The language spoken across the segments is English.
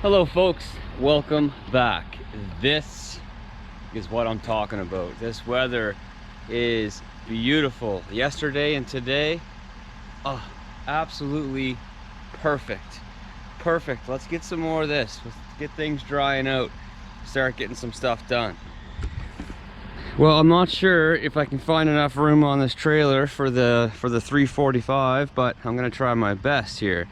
Hello folks, welcome back. This is what I'm talking about. This weather is beautiful. Yesterday and today, oh, absolutely perfect. Perfect. Let's get some more of this. Let's get things drying out. Start getting some stuff done. Well, I'm not sure if I can find enough room on this trailer for the 345, but I'm gonna try my best here.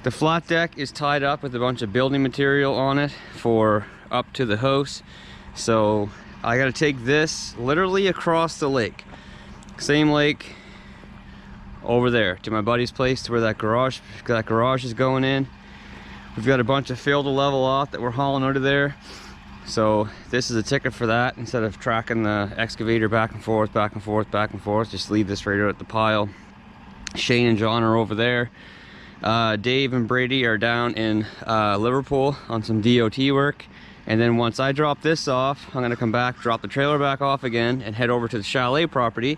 The flat deck is tied up with a bunch of building material on it for up to the house. So I gotta take this literally across the lake. Same lake over there to my buddy's place, to where that garage is going in. We've got a bunch of fill to level off that we're hauling out of there. So this is a ticket for that. Instead of tracking the excavator back and forth, back and forth, back and forth, just leave this right out at the pile. Shane and John are over there. Dave and Brady are down in Liverpool on some DOT work, and then once I drop this off, I'm gonna come back, drop the trailer back off again, and head over to the Chalet property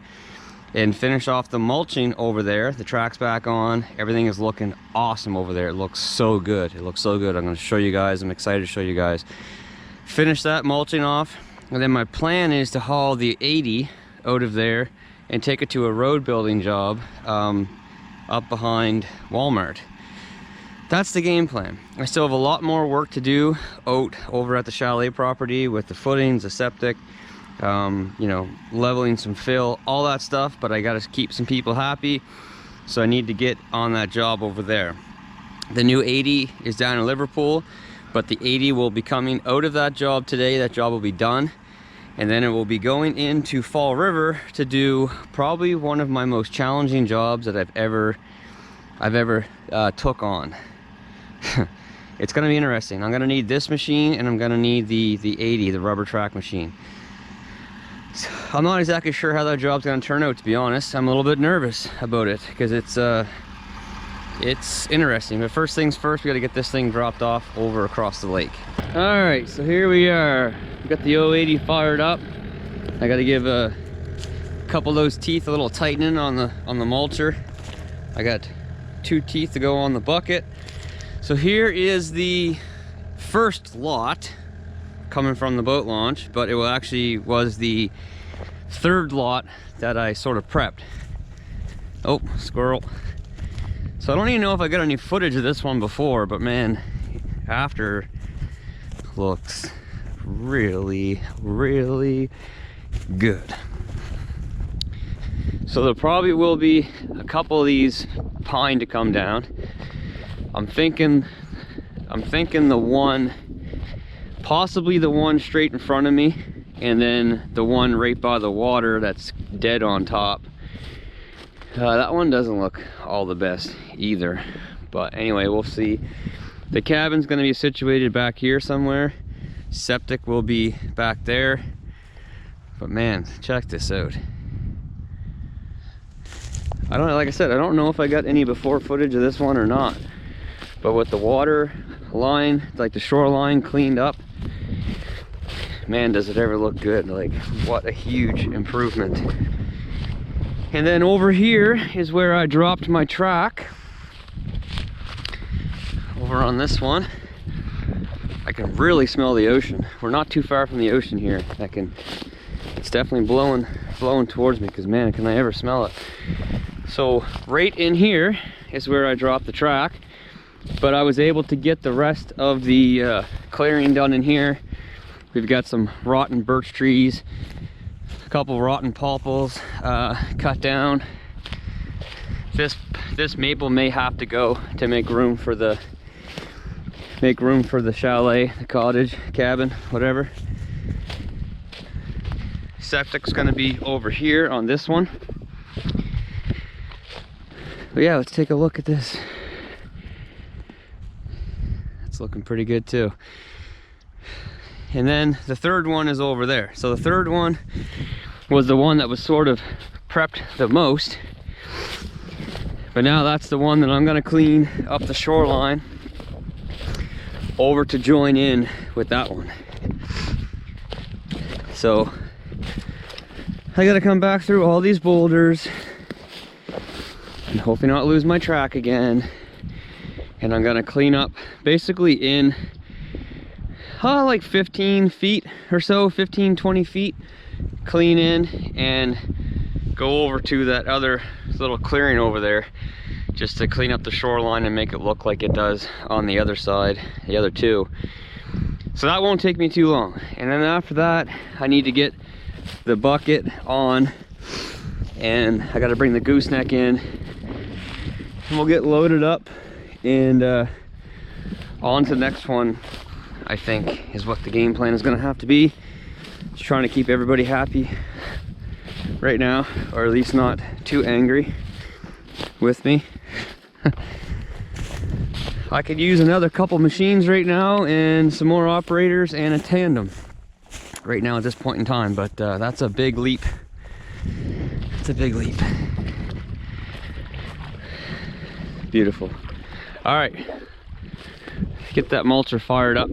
and finish off the mulching over there. The track's back on. Everything is looking awesome over there. It looks so good. It looks so good. I'm gonna show you guys. I'm excited to show you guys. Finish that mulching off, and then my plan is to haul the 80 out of there and take it to a road building job up behind Walmart. That's the game plan. I still have a lot more work to do out over at the Chalet property with the footings, the septic, you know, leveling some fill, all that stuff, but I got to keep some people happy, so I need to get on that job over there. The new 80 is down in Liverpool, but the 80 will be coming out of that job today. That job will be done, and then it will be going into Fall River to do probably one of my most challenging jobs that I've ever took on. It's gonna be interesting. I'm gonna need this machine, and I'm gonna need the 80, the rubber track machine. So I'm not exactly sure how that job's gonna turn out, to be honest. I'm a little bit nervous about it because it's interesting. But first things first, we gotta get this thing dropped off over across the lake. All right, so here we are. We got the 080 fired up. I got to give a couple of those teeth a little tightening on the mulcher. I got 2 teeth to go on the bucket. So here is the first lot coming from the boat launch, but it was the third lot that I sort of prepped. Oh, squirrel. So I don't even know if I got any footage of this one before, but man, after looks really good. So there probably will be a couple of these pine to come down. I'm thinking the one, possibly the one straight in front of me, and then the one right by the water that's dead on top. That one doesn't look all the best either, but anyway, we'll see. The cabin's going to be situated back here somewhere. Septic will be back there. But man, check this out. Like I said, I don't know if I got any before footage of this one or not. But with the water line, like the shoreline cleaned up, man, does it ever look good. Like, what a huge improvement. And then over here is where I dropped my track. Over on this one, I can really smell the ocean. We're not too far from the ocean here. It's definitely blowing towards me, because man, can I ever smell it. So right in here is where I dropped the track, but I was able to get the rest of the clearing done in here. We've got some rotten birch trees, a couple rotten pulpals cut down. This maple may have to go to make room for the chalet, the cottage, cabin, whatever. Septic's gonna be over here on this one. But yeah, let's take a look at this. It's looking pretty good too. And then the third one is over there. So the third one was the one that was sort of prepped the most. But now that's the one that I'm gonna clean up the shoreline over to join in with that one. So I gotta come back through all these boulders and hopefully not lose my track again, And I'm gonna clean up basically in like 15 feet or so, 15-20 feet, clean in and go over to that other little clearing over there just to clean up the shoreline and make it look like it does on the other side, the other two. So that won't take me too long. And then after that, I need to get the bucket on, and I got to bring the gooseneck in, and we'll get loaded up and on to the next one. I think is what the game plan is going to have to be. Just trying to keep everybody happy right now, or at least not too angry with me. I could use another couple machines right now and some more operators and a tandem right now at this point in time, but that's a big leap. It's a big leap. Beautiful. All right, get that mulcher fired up.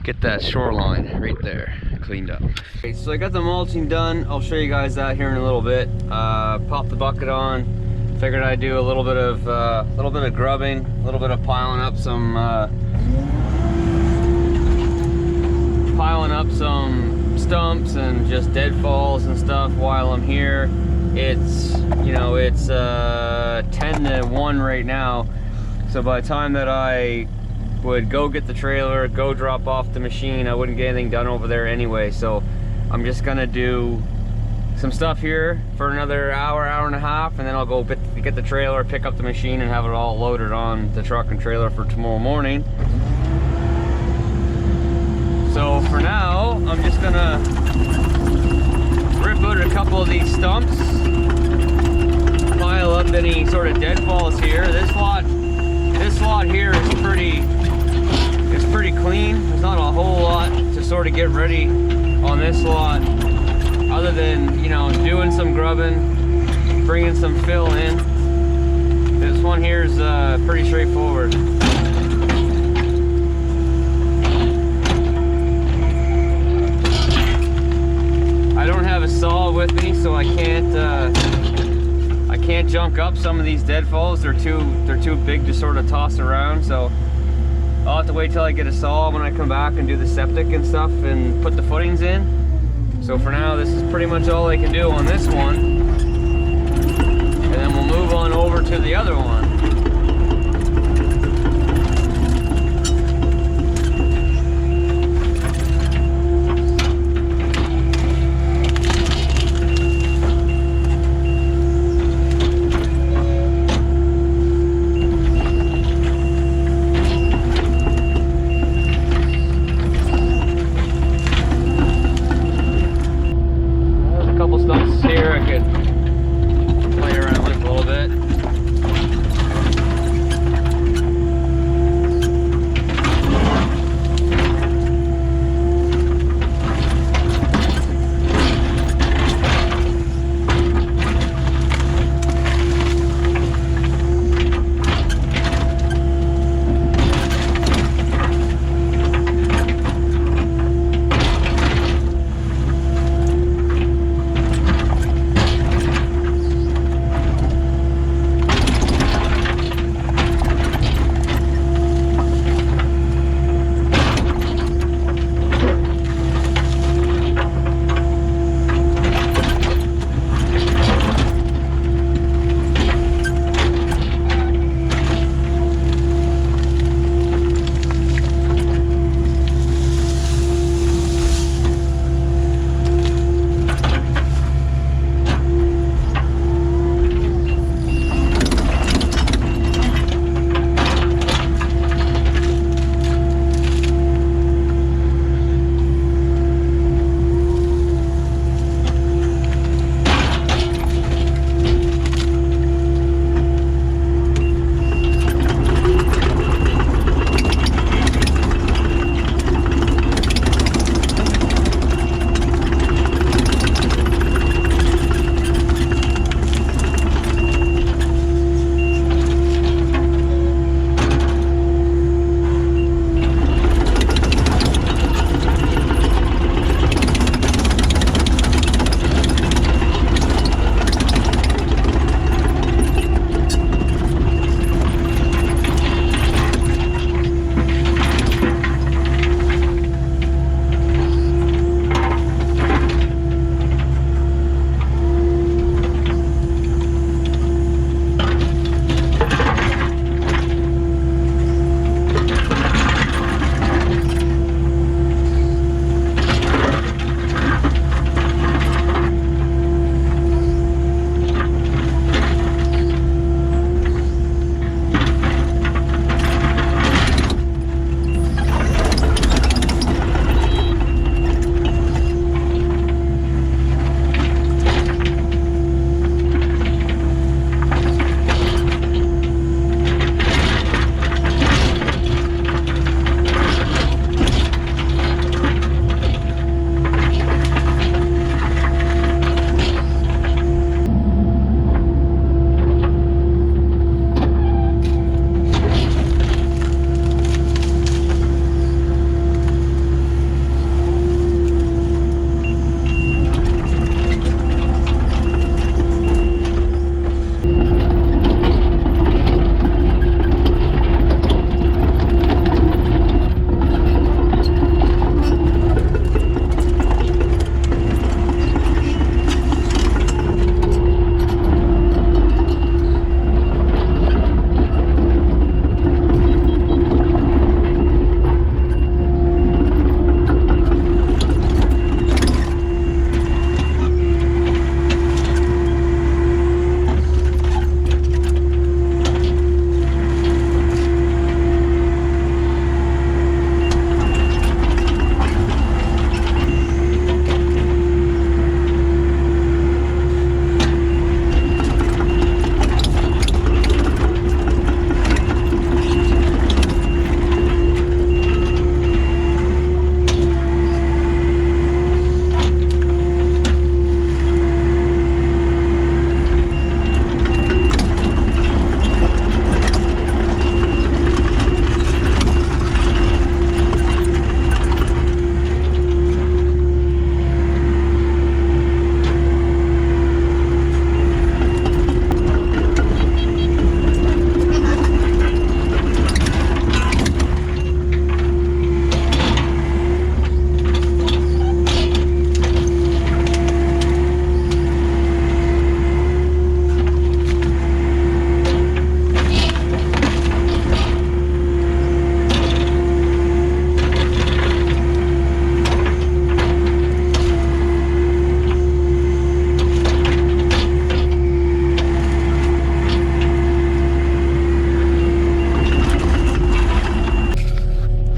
Get that shoreline right there cleaned up. Okay, so I got the mulching done. I'll show you guys that here in a little bit. Pop the bucket on. Figured I'd do a little bit of grubbing, a little bit of piling up some stumps and just deadfalls and stuff while I'm here. It's 10 to 1 right now. So by the time that I would go get the trailer, go drop off the machine, I wouldn't get anything done over there anyway. So I'm just gonna do some stuff here for another hour and a half, and then I'll go get the trailer, pick up the machine, and have it all loaded on the truck and trailer for tomorrow morning. So for now, I'm just gonna rip out a couple of these stumps, pile up any sort of deadfalls here. This lot here is pretty clean. There's not a whole lot to sort of get ready on this lot, other than, doing some grubbing, bringing some fill in. This one here is pretty straightforward. I don't have a saw with me, so I can't junk up some of these deadfalls. They're too big to sort of toss around, so I'll have to wait till I get a saw when I come back and do the septic and stuff and put the footings in. So for now, this is pretty much all I can do on this one, and then we'll move on over to the other one. Here I could play around with a little bit.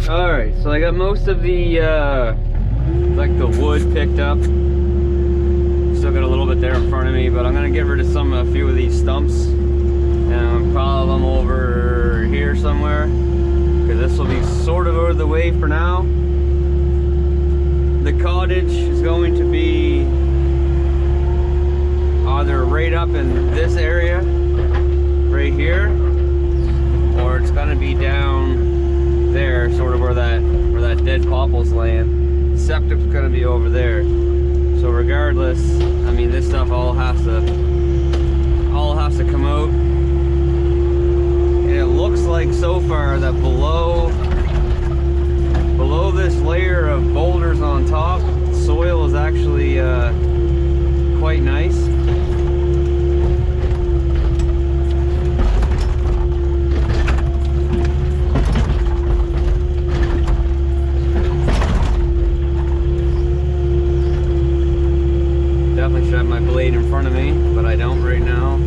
All right, so I got most of the like the wood picked up. Still got a little bit there in front of me, but I'm gonna get rid of a few of these stumps and pile them over here somewhere, because this will be sort of out of the way for now. The cottage is going to be either right up in this area, right here, or it's gonna be down there, sort of where that dead popple's laying. Septic's gonna be over there. So regardless, I mean, this stuff all has to come out. And it looks like so far that below this layer of boulders on top, soil is actually quite nice. Definitely should have my blade in front of me, but I don't right now.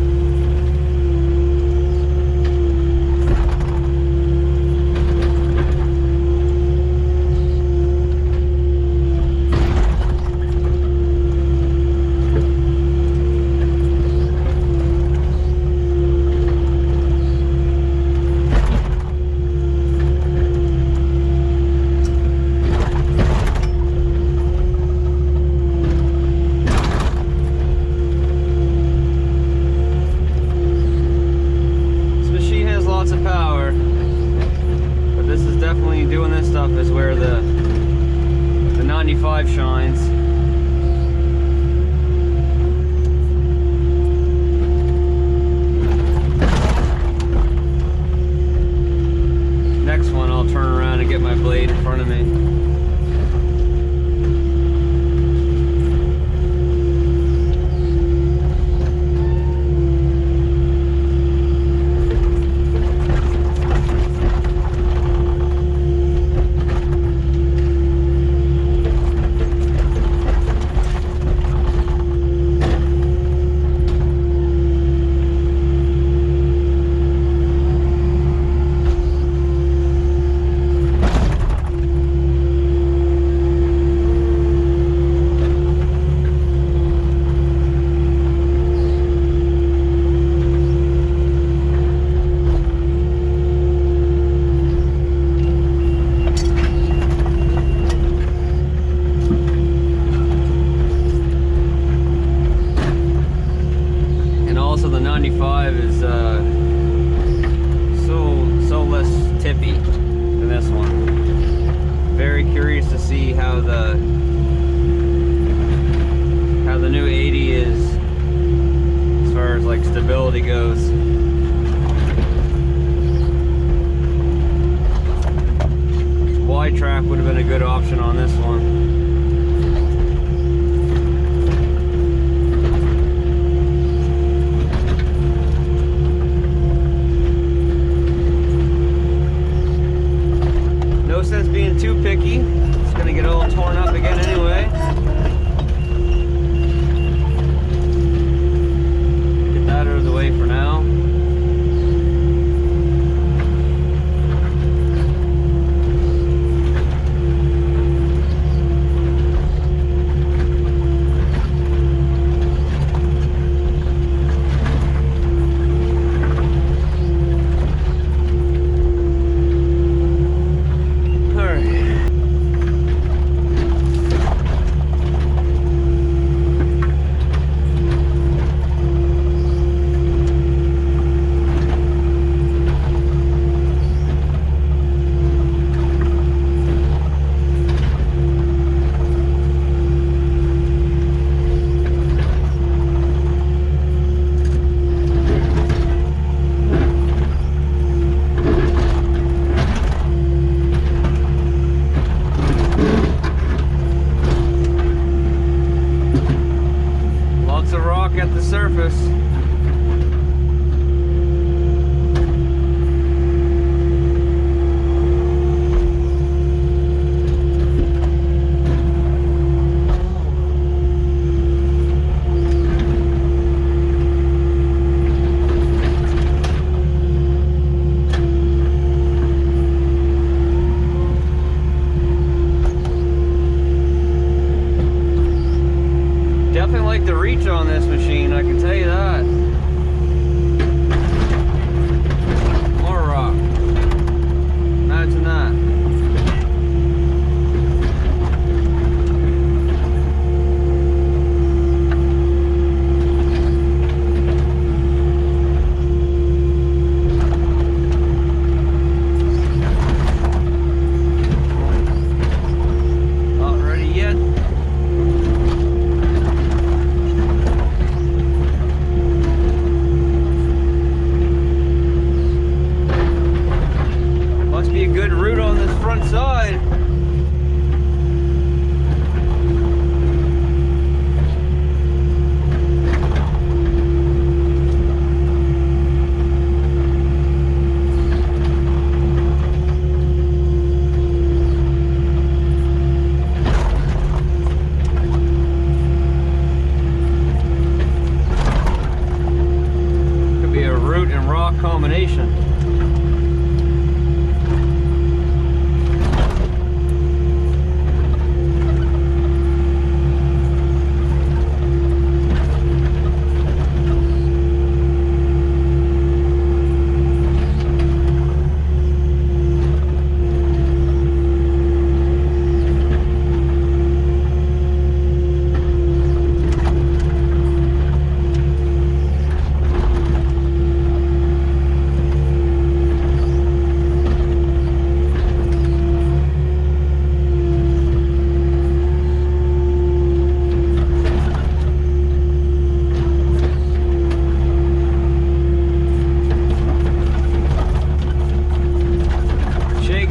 Doing this stuff is where the 95 shines. Next one, I'll turn around and get my blade in front of me. The 95 is so less tippy than this one. Very curious to see how the new 80 is as far as like stability goes. Y-track would have been a good option on this one. No sense being too picky. It's gonna get all torn up again anyway. Get that out of the way for now. on this machine, I can tell you that. More rock. Imagine that. Combination.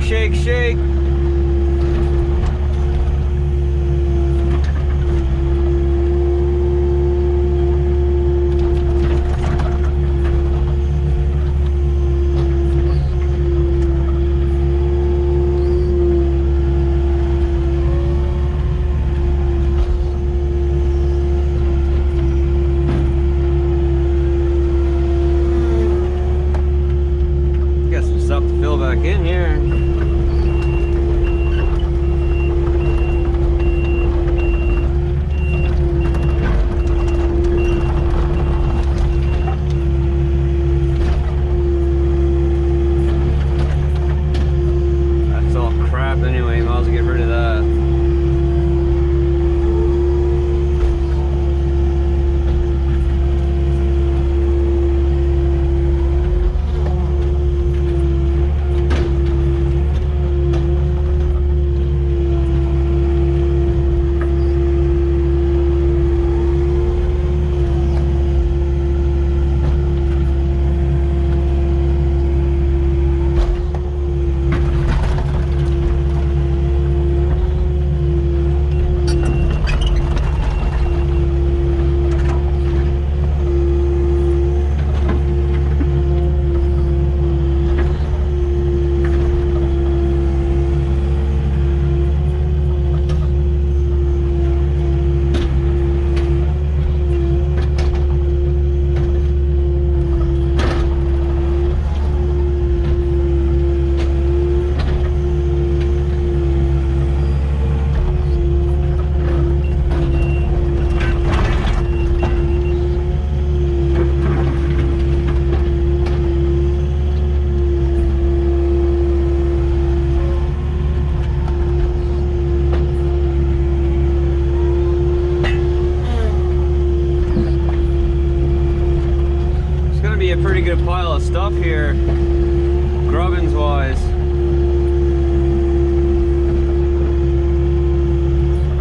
Shake, shake. Got some stuff to fill back in here. Anyway, might as well get rid of that. A pretty good pile of stuff here, grubbins wise.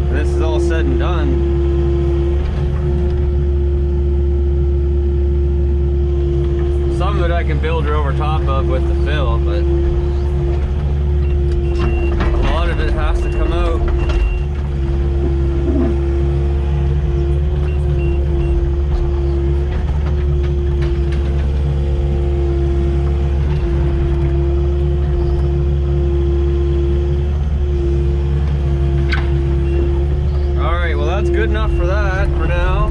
When this is all said and done, some of it I can build over top of with the fill, but a lot of it has to come out. Good enough for that for now,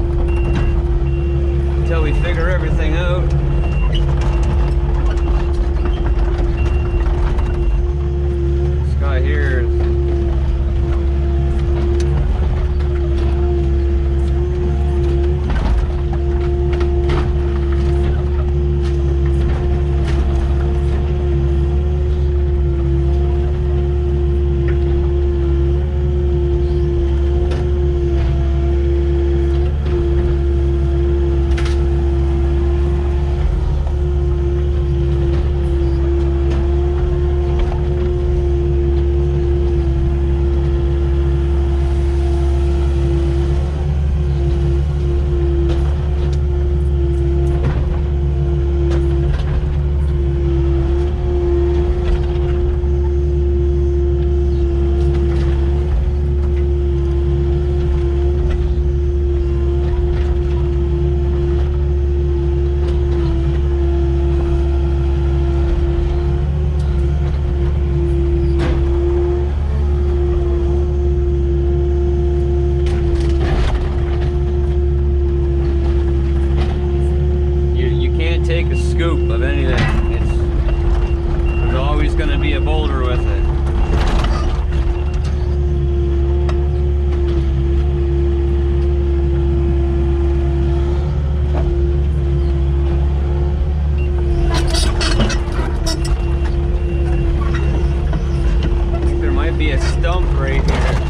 until we figure everything out. This guy here is be a stump right here.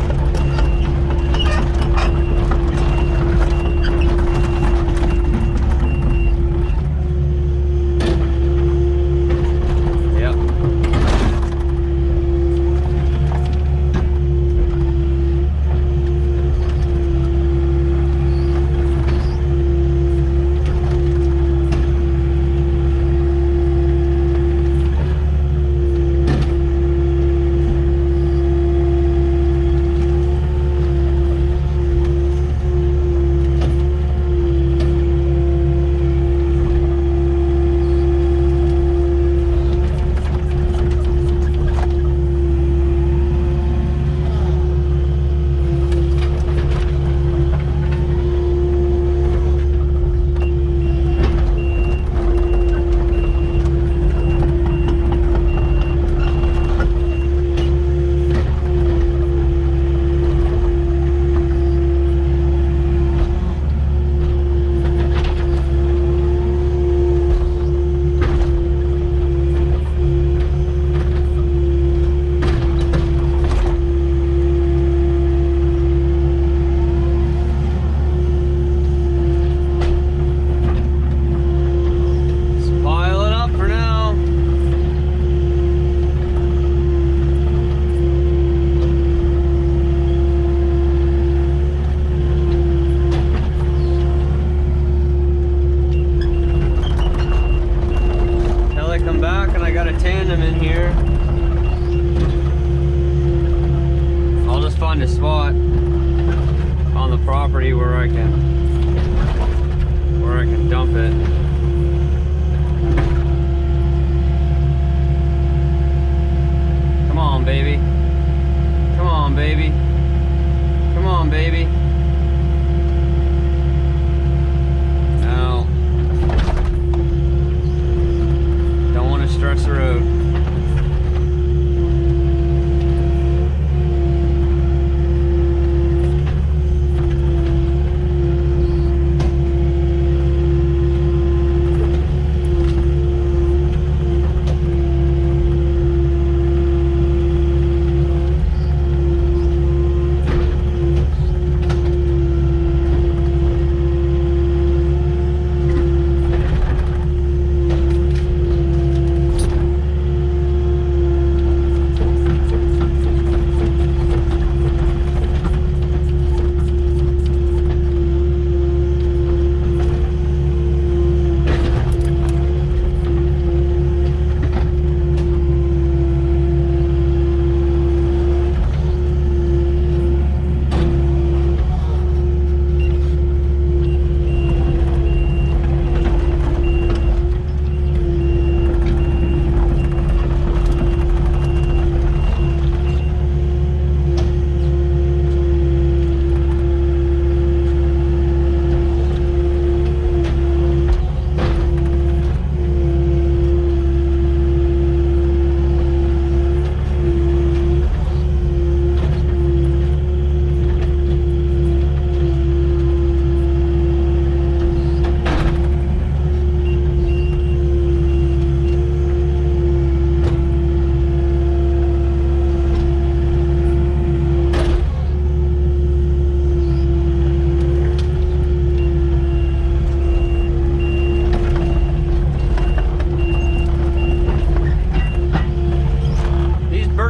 Find a spot on the property where I can dump it. Come on, baby. Come on, baby. Come on, baby. No. Don't want to stretch the road.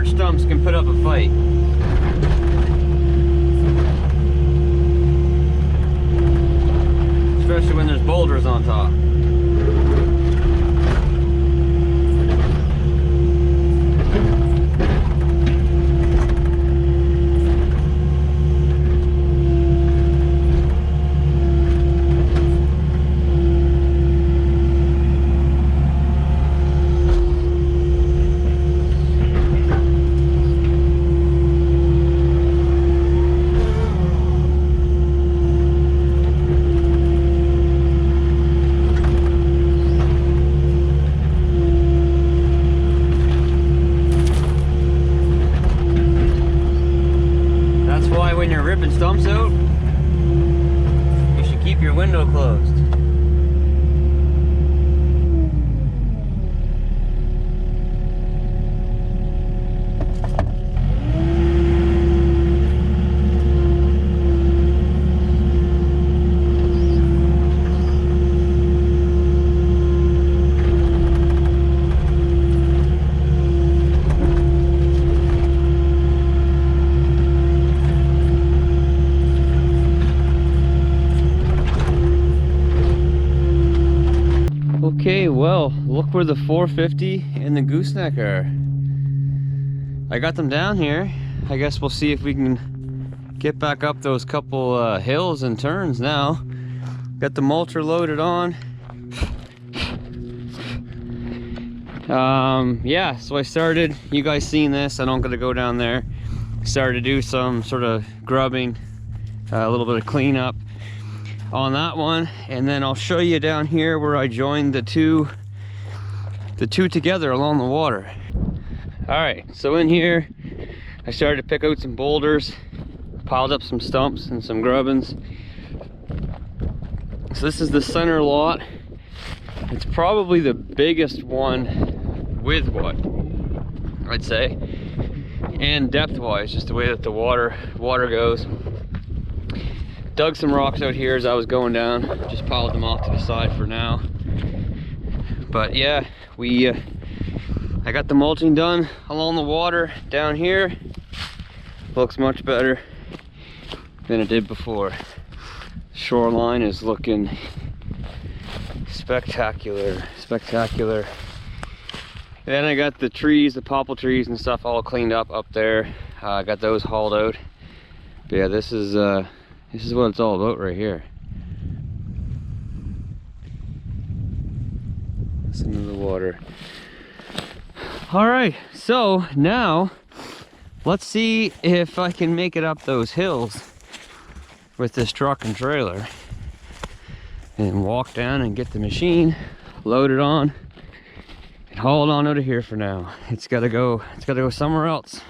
Stumps can put up a fight. Especially when there's boulders on top. When you're ripping stumps out, you should keep your window closed. well, look where the 450 and the gooseneck are. I got them down here. I guess we'll see if we can get back up those couple hills and turns now. Got the mulcher loaded on. Yeah, so I started, you guys seen this, I don't gotta go down there. Started to do some sort of grubbing, a little bit of cleanup on that one, and then I'll show you down here where I joined the two together along the water. All right, so in here I started to pick out some boulders, piled up some stumps and some grubbins. So this is the center lot. It's probably the biggest one with what I'd say, and depth wise, just the way that the water goes. Dug some rocks out here as I was going down, just piled them off to the side for now. But yeah, I got the mulching done along the water down here. Looks much better than it did before. Shoreline is looking spectacular. And then I got the trees, the popple trees and stuff all cleaned up there. I got those hauled out. But yeah, this is what it's all about right here. Listen to the water. All right, so now let's see if I can make it up those hills with this truck and trailer and walk down and get the machine loaded on and hauled on out of here for now. It's gotta go somewhere else.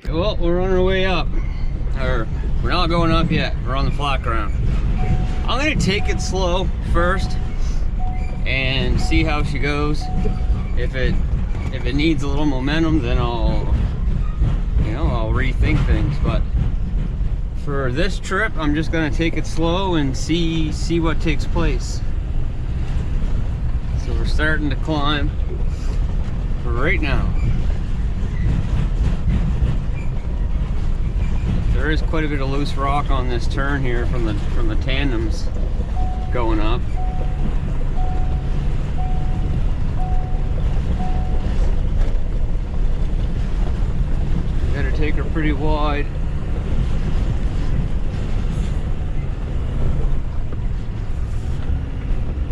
Well, we're on our way up. Or we're not going up yet, we're on the flat ground. I'm gonna take it slow first and see how she goes. If it needs a little momentum, then I'll rethink things. But for this trip, I'm just gonna take it slow and see what takes place. So we're starting to climb right now. There is quite a bit of loose rock on this turn here from the tandems going up. Better take her pretty wide.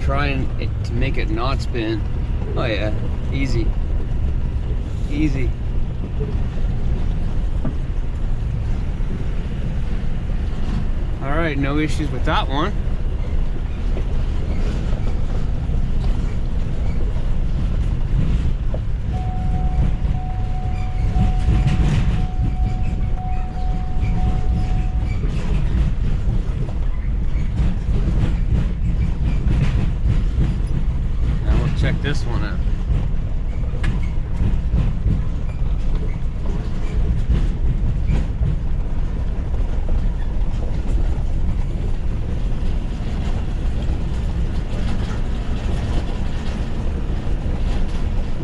Trying to make it not spin. Oh yeah, easy. All right, no issues with that one. Now let's check this one out.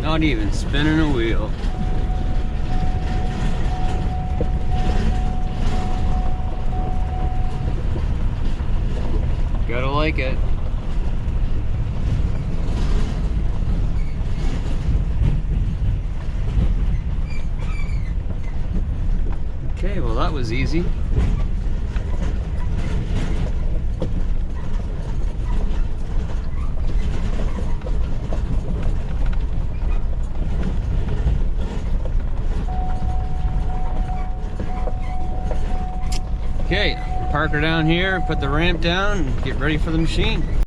Not even spinning a wheel. Gotta like it. Okay, well that was easy. Okay, park her down here, put the ramp down, and get ready for the machine.